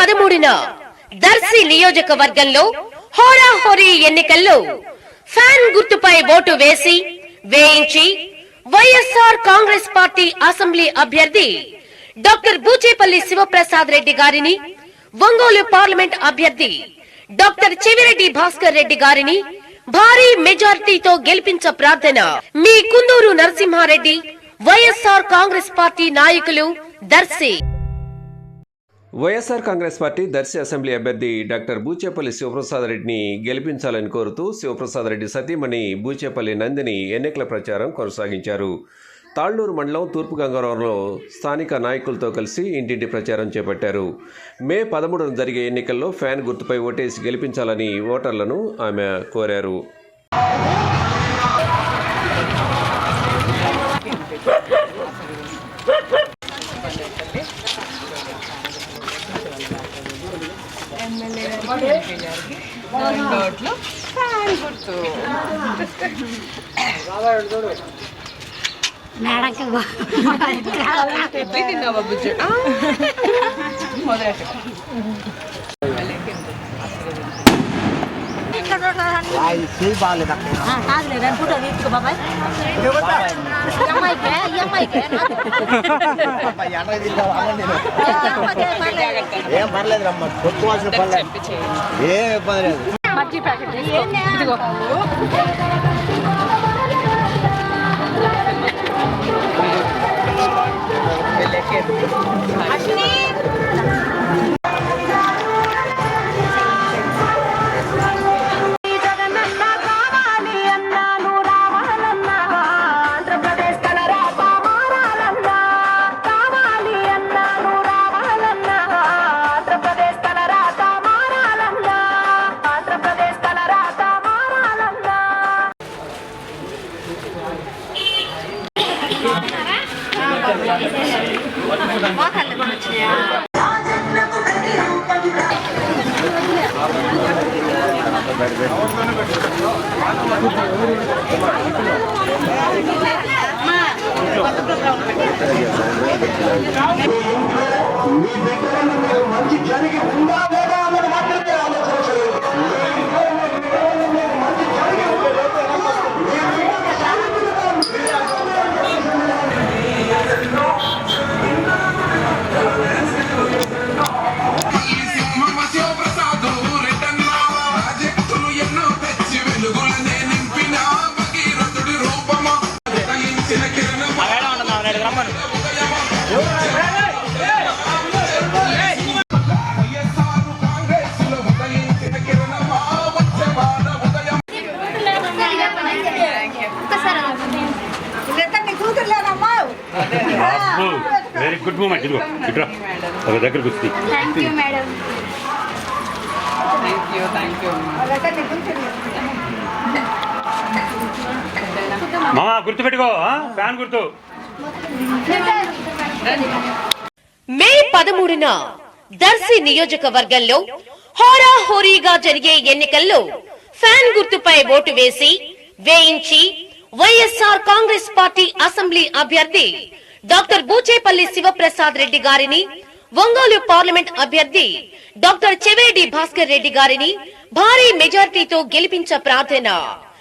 13న దర్శి నియోజకవర్గంలో హోరాహోరీ ఎన్నికల్లో ఫ్యాన్ గుర్తుపై ఓటు వేయించి వైఎస్ఆర్ కాంగ్రెస్ పార్టీ అసెంబ్లీ అభ్యర్థి డాక్టర్ బూచేపల్లి శివప్రసాద్ రెడ్డి గారిని, ఒంగోలు పార్లమెంట్ అభ్యర్థి డాక్టర్ చెవిరెడ్డి భాస్కర్ రెడ్డి గారిని భారీ మెజారిటీతో గెలిపించ ప్రార్థన. మీ కుందూరు నరసింహారెడ్డి, వైఎస్ఆర్ కాంగ్రెస్ పార్టీ నాయకులు, దర్శి. వైఎస్ఆర్ కాంగ్రెస్ పార్టీ దర్శి అసెంబ్లీ అభ్యర్థి డాక్టర్ బూచేపల్లి శివప్రసాద్ రెడ్డిని గెలిపించాలని కోరుతూ శివప్రసాద్ రెడ్డి సతీమణి బూచేపల్లి నందిని ఎన్నికల ప్రచారం కొనసాగించారు. తాళ్లూరు మండలం తూర్పు గంగావరంలో స్థానిక నాయకులతో కలిసి ఇంటింటి ప్రచారం చేపట్టారు. మే 13న జరిగే ఎన్నికల్లో ఫ్యాన్ గుర్తుపై ఓటేసి గెలిపించాలని ఓటర్లను ఆమె కోరారు. ఏం పర్లేదు రమ్మ కొట్టుకోవాల్సిన పర్లేదు, ఏం ఇబ్బంది లేదు. మంచి జరిగి ఉందా లేదా అన్నది మాత్రమే ఆలోచించలేదు. మంచి జరిగి వెరీ గుడ్ మూమెంట్. ఇదిగో ఇక్కడ ఒక దగ్గర కూర్చుంది. మామా గుర్తు పెట్టుకో, ఫ్యాన్ గుర్తు. మే 13న దర్శి నియోజకవర్గంలో హోరాహోరీగా జరిగే ఎన్నికల్లో ఫ్యాన్ గుర్తుపై ఓటు వేయించి వైఎస్ఆర్ కాంగ్రెస్ పార్టీ అసెంబ్లీ అభ్యర్థి డాక్టర్ బూచేపల్లి శివప్రసాద్ రెడ్డి గారిని, ఒంగోలు పార్లమెంట్ అభ్యర్థి డాక్టర్ చెవిరెడ్డి భాస్కర్ రెడ్డి గారిని భారీ మెజారిటీతో గెలిపించ ప్రార్థన.